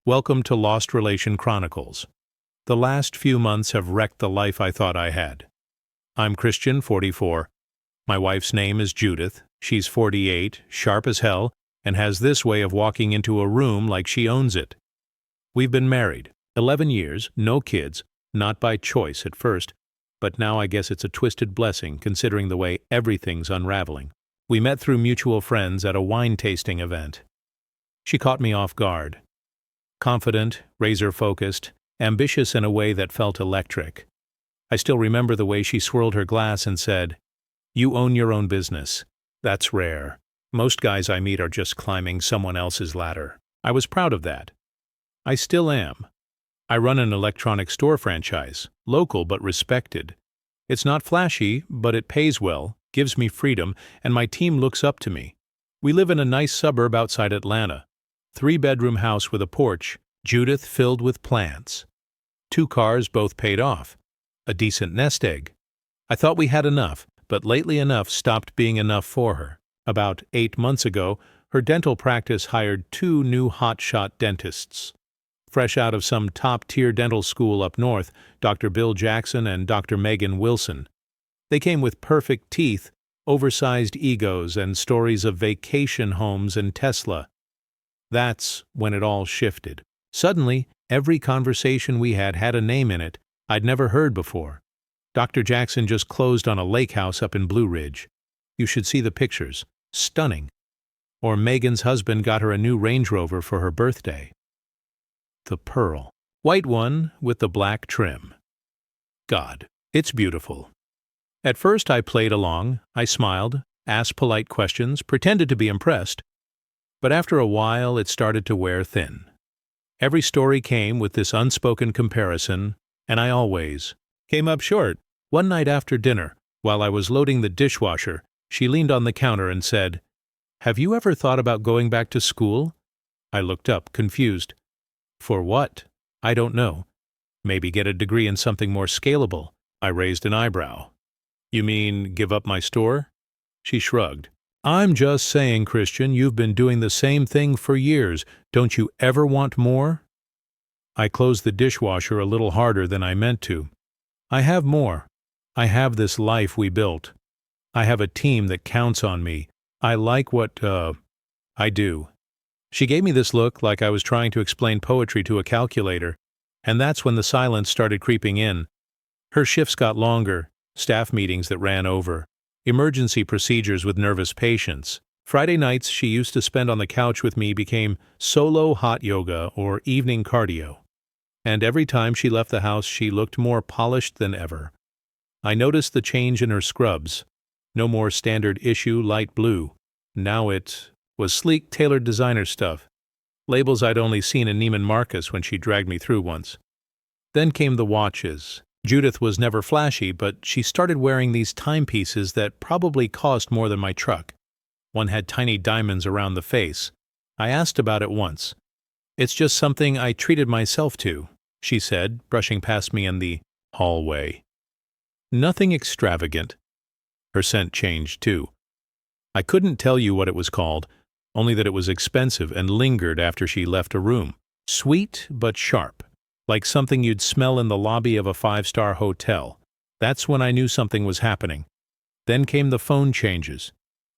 Welcome to Lost Relation Chronicles. The last few months have wrecked the life I thought I had. I'm Christian, 44. My wife's name is Judith. She's 48, sharp as hell, and has this way of walking into a room like she owns it. We've been married 11 years, no kids, not by choice at first, but now I guess it's a twisted blessing considering the way everything's unraveling. We met through mutual friends at a wine tasting event. She caught me off guard. Confident, razor-focused, ambitious in a way that felt electric. I still remember the way she swirled her glass and said, "You own your own business. That's rare. Most guys I meet are just climbing someone else's ladder." I was proud of that. I still am. I run an electronic store franchise, local but respected. It's not flashy, but it pays well, gives me freedom, and my team looks up to me. We live in a nice suburb outside Atlanta. 3-bedroom house with a porch, Judith filled with plants. 2 cars, both paid off. A decent nest egg. I thought we had enough, but lately enough stopped being enough for her. About 8 months ago, her dental practice hired 2 new hotshot dentists. Fresh out of some top-tier dental school up north, Dr. Bill Jackson and Dr. Megan Wilson. They came with perfect teeth, oversized egos, and stories of vacation homes and Tesla. That's when it all shifted. Suddenly, every conversation we had a name in it I'd never heard before. Dr. Jackson just closed on a lake house up in Blue Ridge. You should see the pictures. Stunning. Or Megan's husband got her a new Range Rover for her birthday. The Pearl. White one with the black trim. God, it's beautiful. At first I played along, I smiled, asked polite questions, pretended to be impressed. But after a while it started to wear thin. Every story came with this unspoken comparison, and I always came up short. One night after dinner, while I was loading the dishwasher, she leaned on the counter and said, "Have you ever thought about going back to school?" I looked up, confused. "For what?" "I don't know. Maybe get a degree in something more scalable." I raised an eyebrow. "You mean give up my store?" She shrugged. "I'm just saying, Christian, you've been doing the same thing for years. Don't you ever want more?" I closed the dishwasher a little harder than I meant to. I have more. I have this life we built. I have a team that counts on me. I like what, I do. She gave me this look like I was trying to explain poetry to a calculator, and that's when the silence started creeping in. Her shifts got longer, staff meetings that ran over. Emergency procedures with nervous patients. Friday nights she used to spend on the couch with me became solo hot yoga or evening cardio. And every time she left the house she looked more polished than ever. I noticed the change in her scrubs. No more standard issue light blue. Now it was sleek, tailored designer stuff. Labels I'd only seen in Neiman Marcus when she dragged me through once. Then came the watches. Judith was never flashy, but she started wearing these timepieces that probably cost more than my truck. One had tiny diamonds around the face. I asked about it once. "It's just something I treated myself to," she said, brushing past me in the hallway. Nothing extravagant. Her scent changed, too. I couldn't tell you what it was called, only that it was expensive and lingered after she left a room. Sweet but sharp. Like something you'd smell in the lobby of a 5-star hotel. That's when I knew something was happening. Then came the phone changes.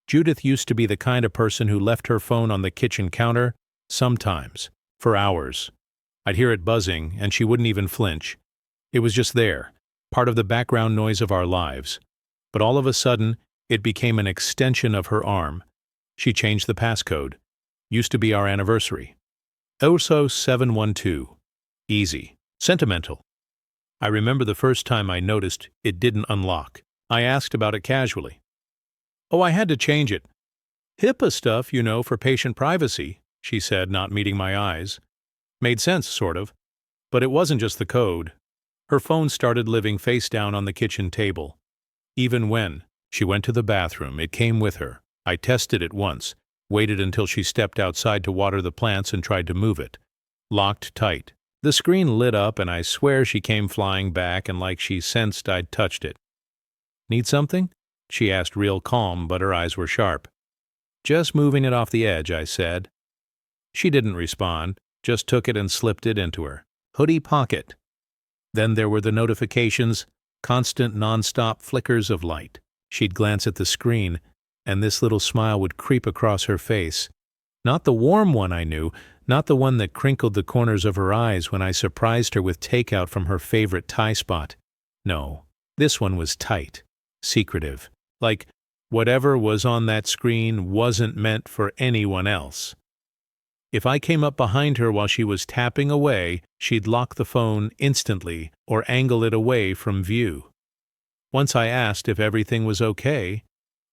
Judith used to be the kind of person who left her phone on the kitchen counter, sometimes, for hours. I'd hear it buzzing, and she wouldn't even flinch. It was just there, part of the background noise of our lives. But all of a sudden, it became an extension of her arm. She changed the passcode. Used to be our anniversary. OSO 712. Easy. Sentimental. I remember the first time I noticed it didn't unlock. I asked about it casually. "Oh, I had to change it. HIPAA stuff, you know, for patient privacy," she said, not meeting my eyes. Made sense, sort of. But it wasn't just the code. Her phone started living face down on the kitchen table. Even when she went to the bathroom, it came with her. I tested it once, waited until she stepped outside to water the plants and tried to move it. Locked tight. The screen lit up and I swear she came flying back and like she sensed I'd touched it. "Need something?" she asked, real calm, but her eyes were sharp. "Just moving it off the edge," I said. She didn't respond, just took it and slipped it into her hoodie pocket. Then there were the notifications, constant non-stop flickers of light. She'd glance at the screen, and this little smile would creep across her face. Not the warm one I knew, not the one that crinkled the corners of her eyes when I surprised her with takeout from her favorite Thai spot. No, this one was tight, secretive, like whatever was on that screen wasn't meant for anyone else. If I came up behind her while she was tapping away, she'd lock the phone instantly or angle it away from view. Once I asked if everything was okay,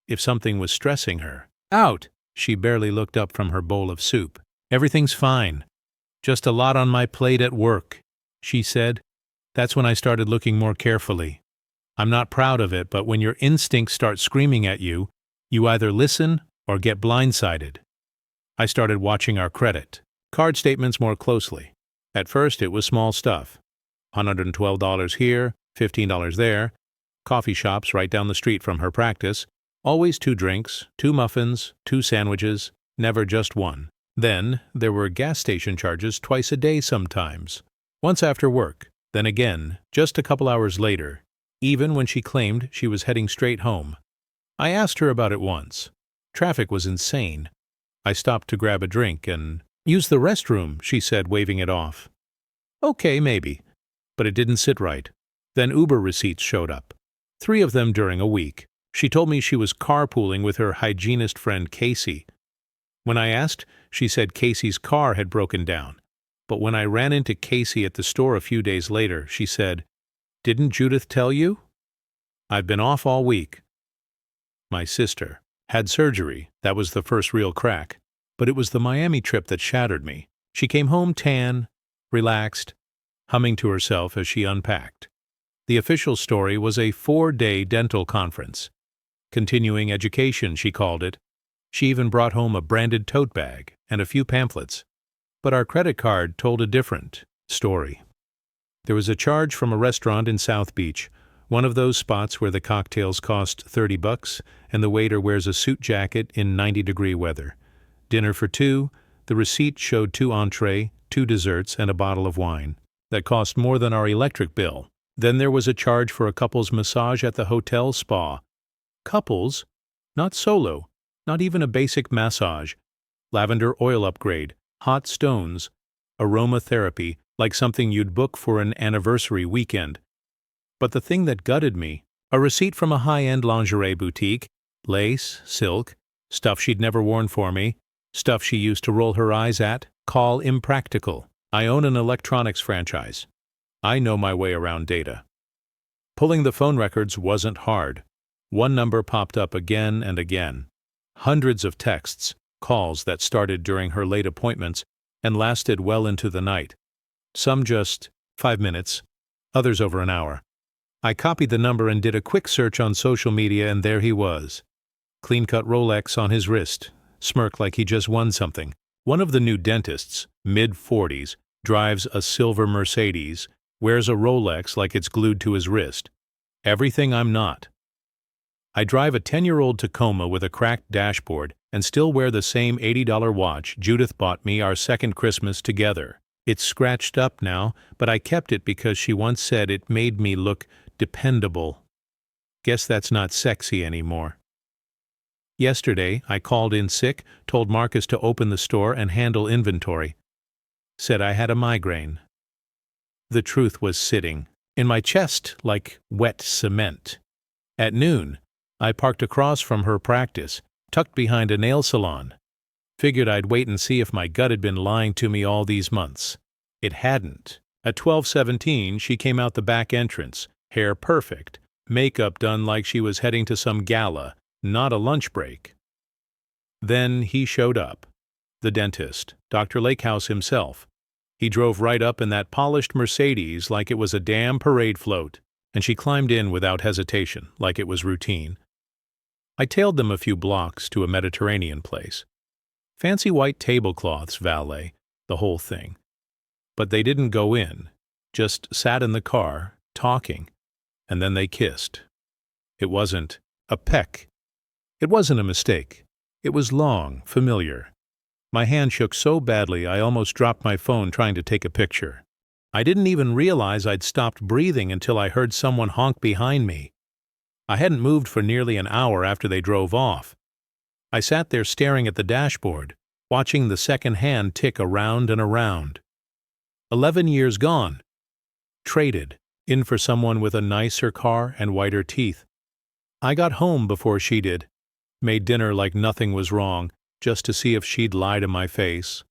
if something was stressing her. Out! She barely looked up from her bowl of soup. Everything's fine. Just a lot on my plate at work, she said. That's when I started looking more carefully. I'm not proud of it, but when your instincts start screaming at you, you either listen or get blindsided. I started watching our credit card statements more closely. At first, it was small stuff. $112 here, $15 there. Coffee shops right down the street from her practice. Always 2 drinks, 2 muffins, 2 sandwiches, never just one. Then, there were gas station charges twice a day sometimes. Once after work, then again, just a couple hours later, even when she claimed she was heading straight home. I asked her about it once. Traffic was insane. I stopped to grab a drink and use the restroom, she said, waving it off. Okay, maybe. But it didn't sit right. Then Uber receipts showed up. 3 of them during a week. She told me she was carpooling with her hygienist friend Casey. When I asked, she said Casey's car had broken down. But when I ran into Casey at the store a few days later, she said, "Didn't Judith tell you? I've been off all week." My sister had surgery. That was the first real crack. But it was the Miami trip that shattered me. She came home tan, relaxed, humming to herself as she unpacked. The official story was a 4-day dental conference. Continuing education, she called it. She even brought home a branded tote bag and a few pamphlets. But our credit card told a different story. There was a charge from a restaurant in South Beach, one of those spots where the cocktails cost $30 and the waiter wears a suit jacket in 90-degree weather. Dinner for 2, the receipt showed 2 entrees, 2 desserts, and a bottle of wine. That cost more than our electric bill. Then there was a charge for a couple's massage at the hotel spa. Couples? Not solo. Not even a basic massage. Lavender oil upgrade, hot stones, aromatherapy, like something you'd book for an anniversary weekend. But the thing that gutted me, a receipt from a high-end lingerie boutique, lace, silk, stuff she'd never worn for me, stuff she used to roll her eyes at, call impractical. I own an electronics franchise. I know my way around data. Pulling the phone records wasn't hard. One number popped up again and again. Hundreds of texts, calls that started during her late appointments and lasted well into the night. Some just 5 minutes, others over an hour. I copied the number and did a quick search on social media, and there he was. Clean-cut Rolex on his wrist, smirk like he just won something. One of the new dentists, mid-40s, drives a silver Mercedes, wears a Rolex like it's glued to his wrist. Everything I'm not. I drive a 10-year-old Tacoma with a cracked dashboard and still wear the same $80 watch Judith bought me our second Christmas together. It's scratched up now, but I kept it because she once said it made me look dependable. Guess that's not sexy anymore. Yesterday, I called in sick, told Marcus to open the store and handle inventory. Said I had a migraine. The truth was sitting in my chest like wet cement. At noon, I parked across from her practice, tucked behind a nail salon. Figured I'd wait and see if my gut had been lying to me all these months. It hadn't. At 12:17, she came out the back entrance, hair perfect, makeup done like she was heading to some gala, not a lunch break. Then he showed up. The dentist, Dr. Lakehouse himself. He drove right up in that polished Mercedes like it was a damn parade float, and she climbed in without hesitation, like it was routine. I tailed them a few blocks to a Mediterranean place. Fancy white tablecloths, valet, the whole thing. But they didn't go in, just sat in the car, talking, and then they kissed. It wasn't a peck. It wasn't a mistake. It was long, familiar. My hand shook so badly I almost dropped my phone trying to take a picture. I didn't even realize I'd stopped breathing until I heard someone honk behind me. I hadn't moved for nearly an hour after they drove off. I sat there staring at the dashboard, watching the second hand tick around and around. 11 years gone. Traded, in for someone with a nicer car and whiter teeth. I got home before she did. Made dinner like nothing was wrong, just to see if she'd lie to my face.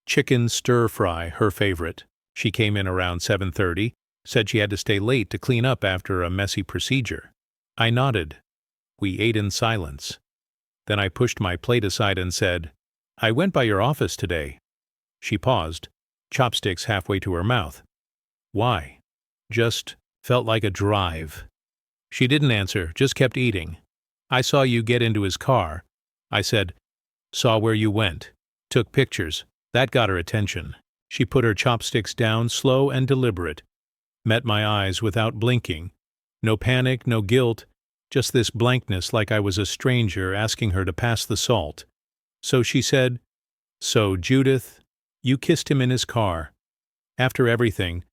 Chicken stir-fry, her favorite. She came in around 7:30, said she had to stay late to clean up after a messy procedure. I nodded. We ate in silence. Then I pushed my plate aside and said, "I went by your office today." She paused, chopsticks halfway to her mouth. Why? Just felt like a drive. She didn't answer, just kept eating. I saw you get into his car. I said, "Saw where you went. Took pictures." That got her attention. She put her chopsticks down, slow and deliberate. Met my eyes without blinking. No panic, no guilt, just this blankness like I was a stranger asking her to pass the salt. So she said, "So, Judith, you kissed him in his car. After everything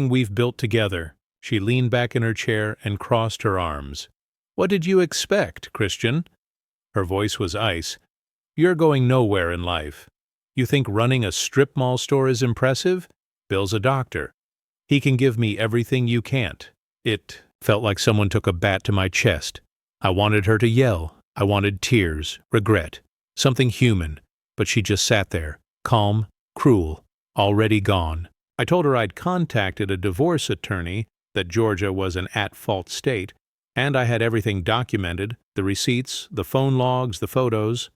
we've built together." She leaned back in her chair and crossed her arms. "What did you expect, Christian?" Her voice was ice. "You're going nowhere in life. You think running a strip mall store is impressive? Bill's a doctor. He can give me everything you can't." It felt like someone took a bat to my chest. I wanted her to yell. I wanted tears, regret, something human, but she just sat there, calm, cruel, already gone. I told her I'd contacted a divorce attorney, that Georgia was an at-fault state, and I had everything documented, the receipts, the phone logs, the photos.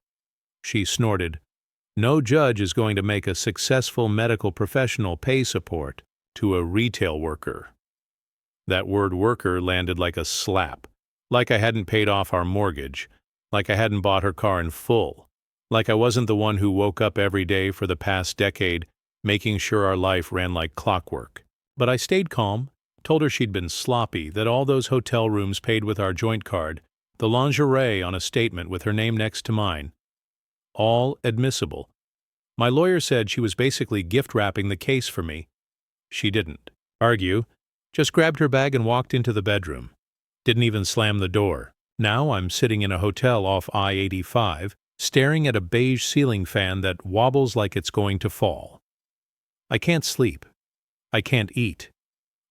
She snorted. No judge is going to make a successful medical professional pay support to a retail worker. That word worker landed like a slap, like I hadn't paid off our mortgage, like I hadn't bought her car in full, like I wasn't the one who woke up every day for the past decade making sure our life ran like clockwork. But I stayed calm, told her she'd been sloppy, that all those hotel rooms paid with our joint card, the lingerie on a statement with her name next to mine. All admissible. My lawyer said she was basically gift-wrapping the case for me. She didn't argue, just grabbed her bag and walked into the bedroom. Didn't even slam the door. Now I'm sitting in a hotel off I-85, staring at a beige ceiling fan that wobbles like it's going to fall. I can't sleep. I can't eat.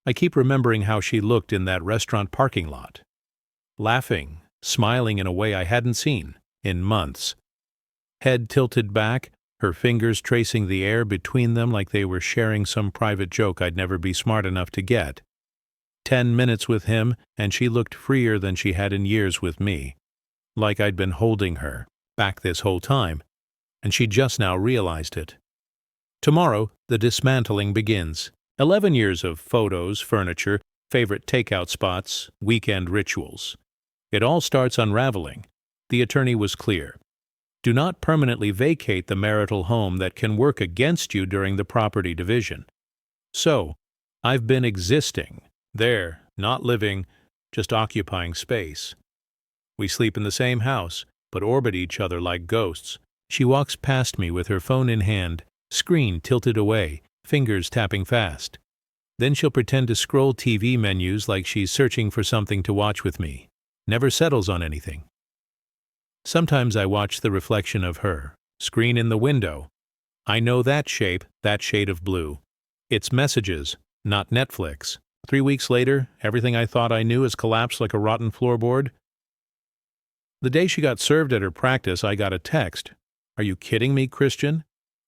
I keep remembering how she looked in that restaurant parking lot. Laughing, smiling in a way I hadn't seen in months. Head tilted back, her fingers tracing the air between them like they were sharing some private joke I'd never be smart enough to get. 10 minutes with him, and she looked freer than she had in years with me. Like I'd been holding her, back this whole time, and she just now realized it. Tomorrow, the dismantling begins. 11 years of photos, furniture, favorite takeout spots, weekend rituals. It all starts unraveling. The attorney was clear. Do not permanently vacate the marital home that can work against you during the property division. So, I've been existing, there, not living, just occupying space. We sleep in the same house, but orbit each other like ghosts. She walks past me with her phone in hand, screen tilted away, fingers tapping fast. Then she'll pretend to scroll TV menus like she's searching for something to watch with me. Never settles on anything. Sometimes I watch the reflection of her, screen in the window. I know that shape, that shade of blue. It's messages, not Netflix. 3 weeks later, everything I thought I knew has collapsed like a rotten floorboard. The day she got served at her practice, I got a text. "Are you kidding me, Christian?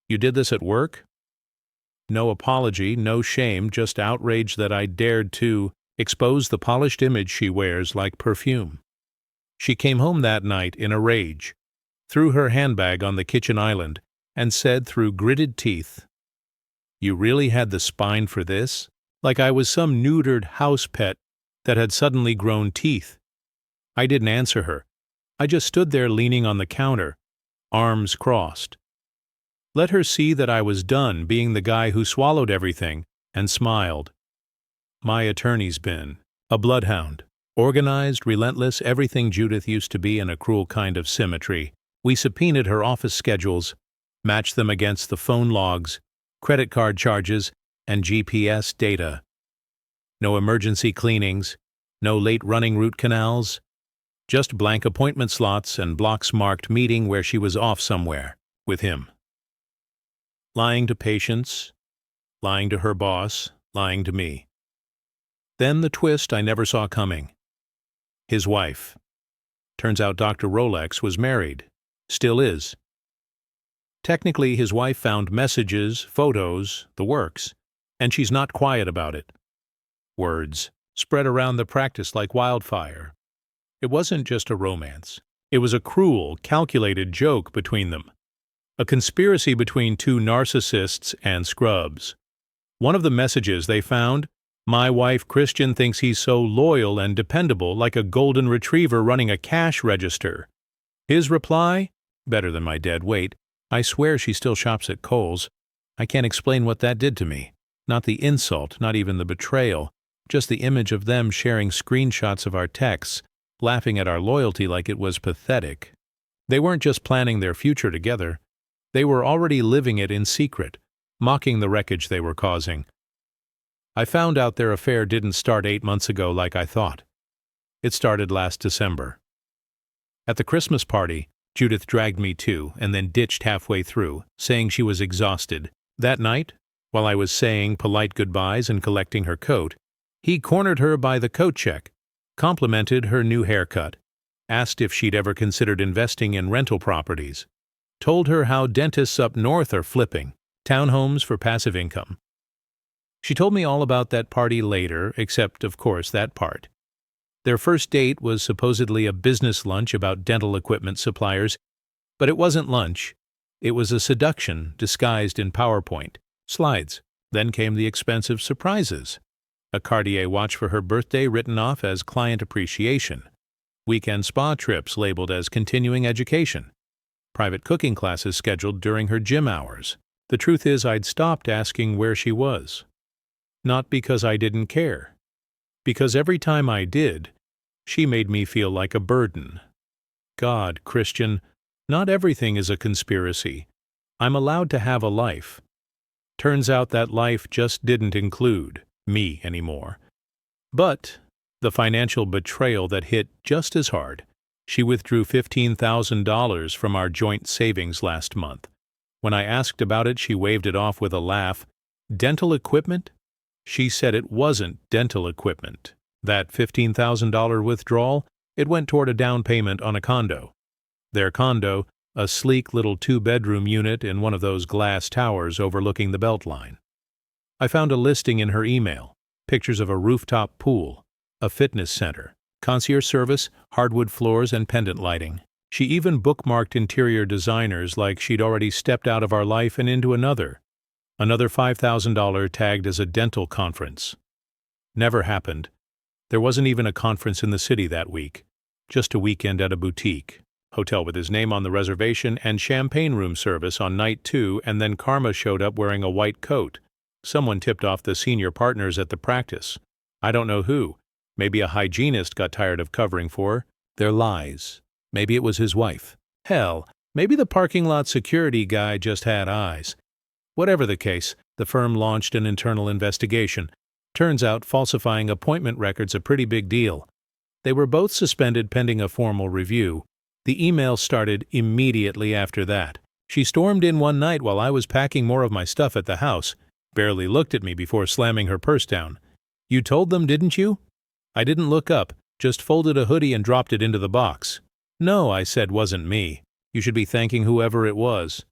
You did this at work?" No apology, no shame, just outrage that I dared to expose the polished image she wears like perfume. She came home that night in a rage, threw her handbag on the kitchen island, and said through gritted teeth, "You really had the spine for this?" Like I was some neutered house pet that had suddenly grown teeth. I didn't answer her. I just stood there leaning on the counter, arms crossed. Let her see that I was done being the guy who swallowed everything and smiled. My attorney's been a bloodhound. Organized, relentless, everything Judith used to be in a cruel kind of symmetry. We subpoenaed her office schedules, match them against the phone logs, credit card charges, and GPS data. No emergency cleanings, no late running root canals, just blank appointment slots and blocks marked meeting where she was off somewhere, with him. Lying to patients, lying to her boss, lying to me. Then the twist I never saw coming. His wife. Turns out Dr. Rolex was married. Still is. Technically, his wife found messages, photos, the works, and she's not quiet about it. Words spread around the practice like wildfire. It wasn't just a romance. It was a cruel, calculated joke between them. A conspiracy between two narcissists and scrubs. One of the messages they found, "My wife Christian thinks he's so loyal and dependable, like a golden retriever running a cash register." His reply, "Better than my dead weight. I swear she still shops at Kohl's. I can't explain what that did to me. Not the insult, not even the betrayal, just the image of them sharing screenshots of our texts, laughing at our loyalty like it was pathetic. They weren't just planning their future together. They were already living it in secret, mocking the wreckage they were causing. I found out their affair didn't start 8 months ago like I thought. It started last December. At the Christmas party, Judith dragged me to and then ditched halfway through, saying she was exhausted. That night, while I was saying polite goodbyes and collecting her coat, he cornered her by the coat check, complimented her new haircut, asked if she'd ever considered investing in rental properties, told her how dentists up north are flipping, townhomes for passive income. She told me all about that party later, except, of course, that part. Their first date was supposedly a business lunch about dental equipment suppliers, but it wasn't lunch. It was a seduction disguised in PowerPoint slides. Then came the expensive surprises. A Cartier watch for her birthday written off as client appreciation. Weekend spa trips labeled as continuing education. Private cooking classes scheduled during her gym hours. The truth is, I'd stopped asking where she was. Not because I didn't care. Because every time I did, she made me feel like a burden. God, Christian, not everything is a conspiracy. I'm allowed to have a life. Turns out that life just didn't include me anymore. But the financial betrayal that hit just as hard. She withdrew $15,000 from our joint savings last month. When I asked about it, she waved it off with a laugh. Dental equipment? She said it wasn't dental equipment. That $15,000 withdrawal, it went toward a down payment on a condo. Their condo, a sleek little 2-bedroom unit in one of those glass towers overlooking the Beltline. I found a listing in her email, pictures of a rooftop pool, a fitness center, concierge service, hardwood floors, and pendant lighting. She even bookmarked interior designers like she'd already stepped out of our life and into another. Another $5,000 tagged as a dental conference. Never happened. There wasn't even a conference in the city that week. Just a weekend at a boutique. Hotel with his name on the reservation and champagne room service on night 2, and then Karma showed up wearing a white coat. Someone tipped off the senior partners at the practice. I don't know who. Maybe a hygienist got tired of covering for their lies. Maybe it was his wife. Hell, maybe the parking lot security guy just had eyes. Whatever the case, the firm launched an internal investigation. Turns out falsifying appointment records a pretty big deal. They were both suspended pending a formal review. The email started immediately after that. She stormed in one night while I was packing more of my stuff at the house, barely looked at me before slamming her purse down. "You told them, didn't you?" I didn't look up, just folded a hoodie and dropped it into the box. "No," I said, "wasn't me. You should be thanking whoever it was.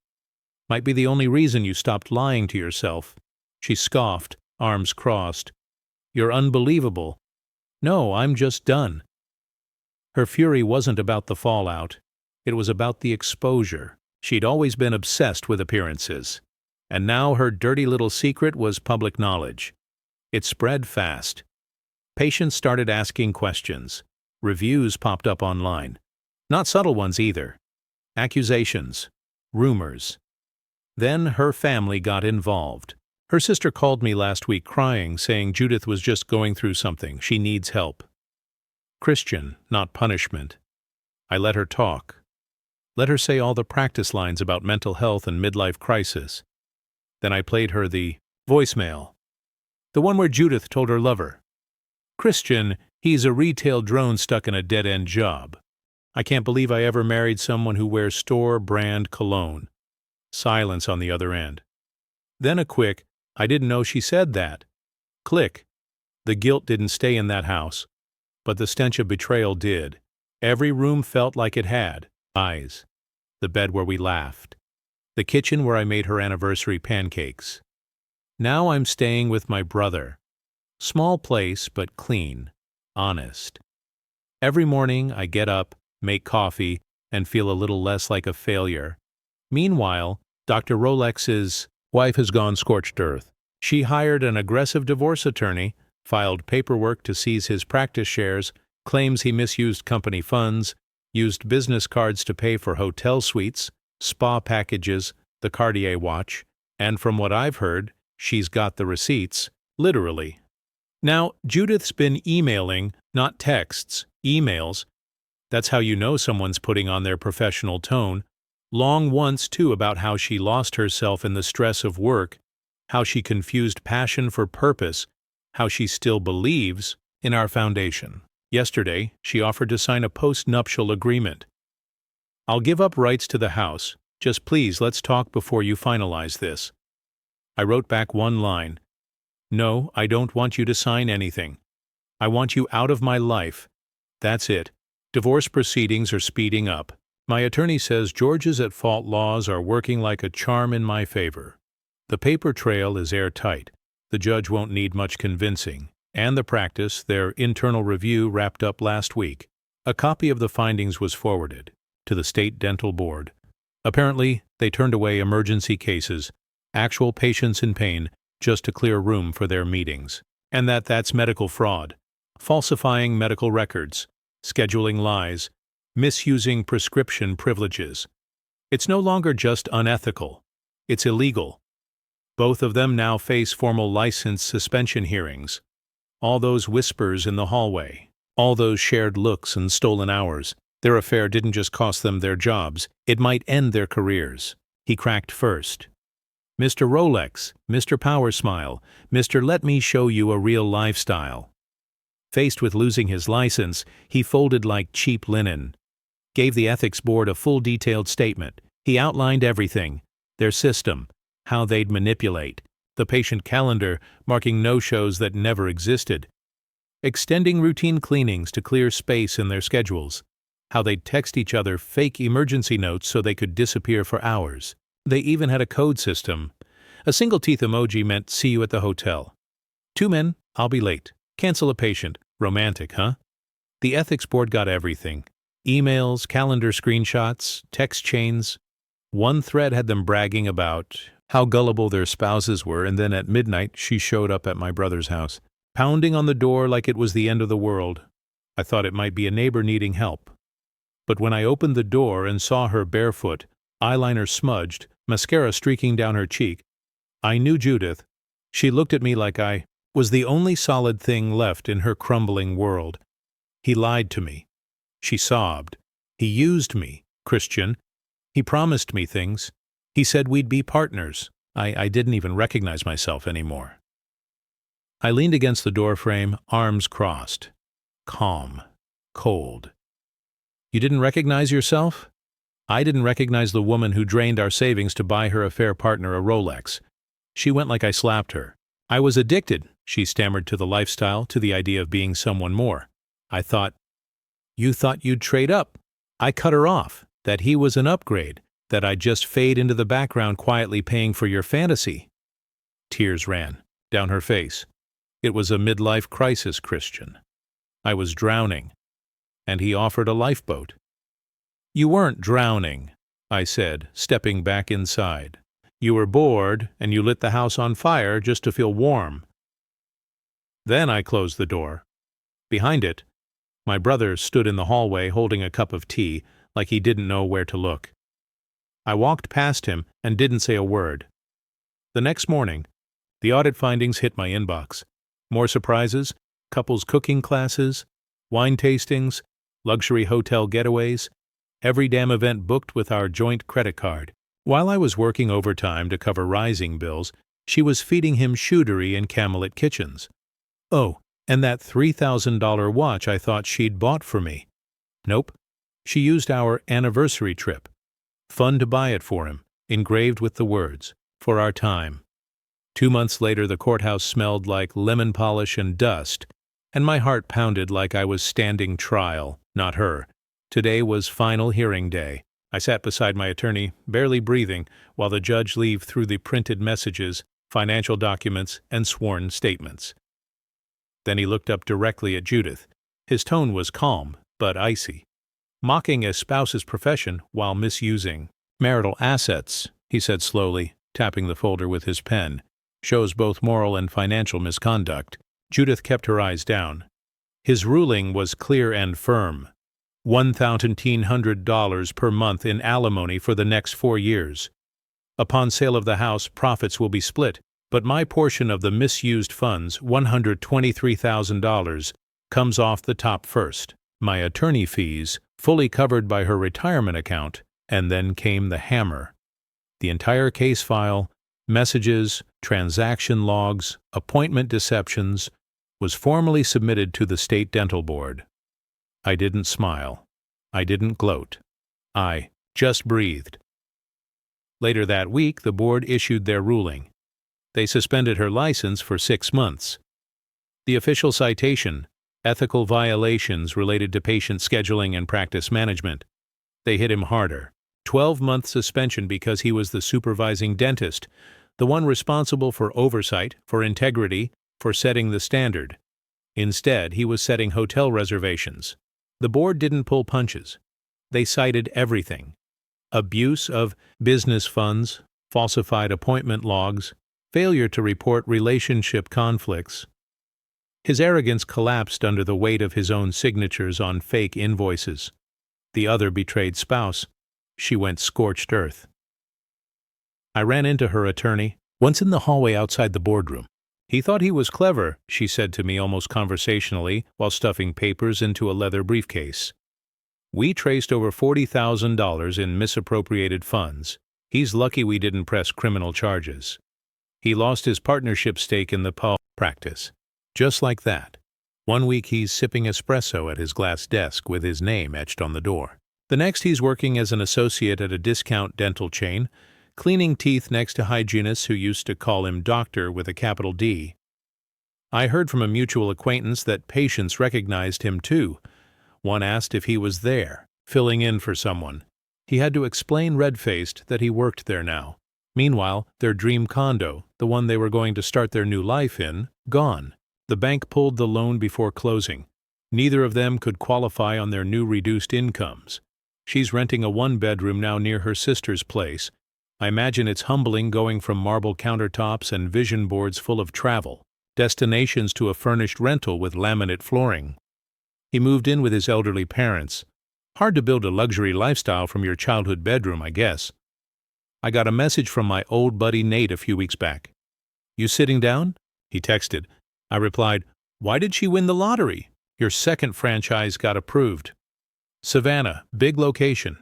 Might be the only reason you stopped lying to yourself." She scoffed, arms crossed. "You're unbelievable." "No, I'm just done." Her fury wasn't about the fallout. It was about the exposure. She'd always been obsessed with appearances. And now her dirty little secret was public knowledge. It spread fast. Patients started asking questions. Reviews popped up online. Not subtle ones either. Accusations. Rumors. Then her family got involved. Her sister called me last week crying, saying Judith was just going through something. She needs help. Christian, not punishment. I let her talk. Let her say all the practice lines about mental health and midlife crisis. Then I played her the voicemail. The one where Judith told her lover, "Christian, he's a retail drone stuck in a dead-end job. I can't believe I ever married someone who wears store-brand cologne." Silence on the other end. Then a quick, "I didn't know she said that." Click. The guilt didn't stay in that house, but the stench of betrayal did. Every room felt like it had eyes. The bed where we laughed. The kitchen where I made her anniversary pancakes. Now I'm staying with my brother. Small place, but clean. Honest. Every morning I get up, make coffee, and feel a little less like a failure. Meanwhile, Dr. Rolex's wife has gone scorched earth. She hired an aggressive divorce attorney, filed paperwork to seize his practice shares, claims he misused company funds, used business cards to pay for hotel suites, spa packages, the Cartier watch, and from what I've heard, she's got the receipts, literally. Now, Judith's been emailing, not texts, emails. That's how you know someone's putting on their professional tone. Long once, too, about how she lost herself in the stress of work, how she confused passion for purpose, how she still believes in our foundation. Yesterday, she offered to sign a post-nuptial agreement. "I'll give up rights to the house. Just please let's talk before you finalize this." I wrote back one line. "No, I don't want you to sign anything. I want you out of my life. That's it. Divorce proceedings are speeding up. My attorney says George's at-fault laws are working like a charm in my favor. The paper trail is airtight. The judge won't need much convincing. And the practice, their internal review wrapped up last week. A copy of the findings was forwarded to the State Dental Board. Apparently, they turned away emergency cases, actual patients in pain, just to clear room for their meetings. And that's medical fraud, falsifying medical records, scheduling lies, misusing prescription privileges. It's no longer just unethical. It's illegal. Both of them now face formal license suspension hearings. All those whispers in the hallway, all those shared looks and stolen hours, their affair didn't just cost them their jobs, it might end their careers. He cracked first. "Mr. Rolex, Mr. Power Smile, Mr. Let me show you a real lifestyle." Faced with losing his license, he folded like cheap linen. Gave the ethics board a full detailed statement. He outlined everything, their system, how they'd manipulate, the patient calendar marking no-shows that never existed, extending routine cleanings to clear space in their schedules, how they'd text each other fake emergency notes so they could disappear for hours. They even had a code system. A single teeth emoji meant "see you at the hotel." 2 men, I'll be late. Cancel a patient. Romantic, huh? The ethics board got everything. Emails, calendar screenshots, text chains. One thread had them bragging about how gullible their spouses were, and then at midnight she showed up at my brother's house, pounding on the door like it was the end of the world. I thought it might be a neighbor needing help. But when I opened the door and saw her barefoot, eyeliner smudged, mascara streaking down her cheek, I knew Judith. She looked at me like I was the only solid thing left in her crumbling world. He lied to me. She sobbed. He used me, Christian. He promised me things. He said we'd be partners. I didn't even recognize myself anymore. I leaned against the doorframe, arms crossed. Calm. Cold. You didn't recognize yourself? I didn't recognize the woman who drained our savings to buy her affair partner a Rolex. She went like I slapped her. I was addicted, she stammered, to the lifestyle, to the idea of being someone more. I thought, you thought you'd trade up. I cut her off, that he was an upgrade, that I'd just fade into the background quietly paying for your fantasy. Tears ran down her face. It was a midlife crisis, Christian. I was drowning, and he offered a lifeboat. You weren't drowning, I said, stepping back inside. You were bored, and you lit the house on fire just to feel warm. Then I closed the door. Behind it, my brother stood in the hallway holding a cup of tea, like he didn't know where to look. I walked past him and didn't say a word. The next morning, the audit findings hit my inbox. More surprises, couples cooking classes, wine tastings, luxury hotel getaways. Every damn event booked with our joint credit card. While I was working overtime to cover rising bills, she was feeding him shootery in Camelot Kitchens. Oh, and that $3,000 watch I thought she'd bought for me. Nope. She used our anniversary trip. Fun to buy it for him, engraved with the words, "For our time." 2 months later, the courthouse smelled like lemon polish and dust, and my heart pounded like I was standing trial, not her. Today was final hearing day. I sat beside my attorney, barely breathing, while the judge leafed through the printed messages, financial documents, and sworn statements. Then he looked up directly at Judith. His tone was calm, but icy. "Mocking a spouse's profession while misusing marital assets," he said slowly, tapping the folder with his pen, "shows both moral and financial misconduct." Judith kept her eyes down. His ruling was clear and firm. $1,900 per month in alimony for the next 4 years. Upon sale of the house, profits will be split, but my portion of the misused funds, $123,000, comes off the top first. My attorney fees, fully covered by her retirement account, and then came the hammer. The entire case file, messages, transaction logs, appointment deceptions, was formally submitted to the State Dental Board. I didn't smile. I didn't gloat. I just breathed. Later that week, the board issued their ruling. They suspended her license for 6 months. The official citation: ethical violations related to patient scheduling and practice management. They hit him harder. 12-month suspension because he was the supervising dentist, the one responsible for oversight, for integrity, for setting the standard. Instead, he was setting hotel reservations. The board didn't pull punches. They cited everything: abuse of business funds, falsified appointment logs, failure to report relationship conflicts. His arrogance collapsed under the weight of his own signatures on fake invoices. The other betrayed spouse. She went scorched earth. I ran into her attorney, once in the hallway outside the boardroom. "He thought he was clever," she said to me almost conversationally while stuffing papers into a leather briefcase. "We traced over $40,000 in misappropriated funds. He's lucky we didn't press criminal charges. He lost his partnership stake in the practice. Just like that. 1 week he's sipping espresso at his glass desk with his name etched on the door. The next he's working as an associate at a discount dental chain, cleaning teeth next to hygienists who used to call him Doctor with a capital D. I heard from a mutual acquaintance that patients recognized him too. One asked if he was there, filling in for someone. He had to explain red-faced that he worked there now. Meanwhile, their dream condo, the one they were going to start their new life in, gone. The bank pulled the loan before closing. Neither of them could qualify on their new reduced incomes. She's renting a 1-bedroom now near her sister's place. I imagine it's humbling going from marble countertops and vision boards full of travel, destinations to a furnished rental with laminate flooring. He moved in with his elderly parents. Hard to build a luxury lifestyle from your childhood bedroom, I guess. I got a message from my old buddy Nate a few weeks back. "You sitting down?" He texted. I replied, "Why did she win the lottery? Your second franchise got approved. Savannah, big location."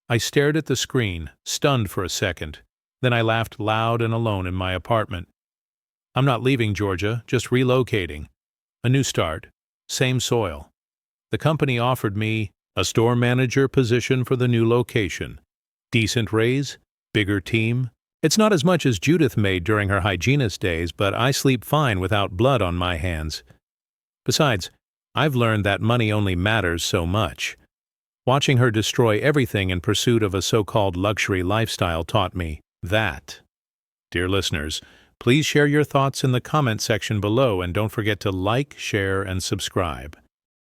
I stared at the screen, stunned for a second. Then I laughed loud and alone in my apartment. I'm not leaving Georgia, just relocating. A new start. Same soil. The company offered me a store manager position for the new location. Decent raise, bigger team. It's not as much as Judith made during her hygienist days, but I sleep fine without blood on my hands. Besides, I've learned that money only matters so much. Watching her destroy everything in pursuit of a so-called luxury lifestyle taught me that. Dear listeners, please share your thoughts in the comment section below and don't forget to like, share, and subscribe.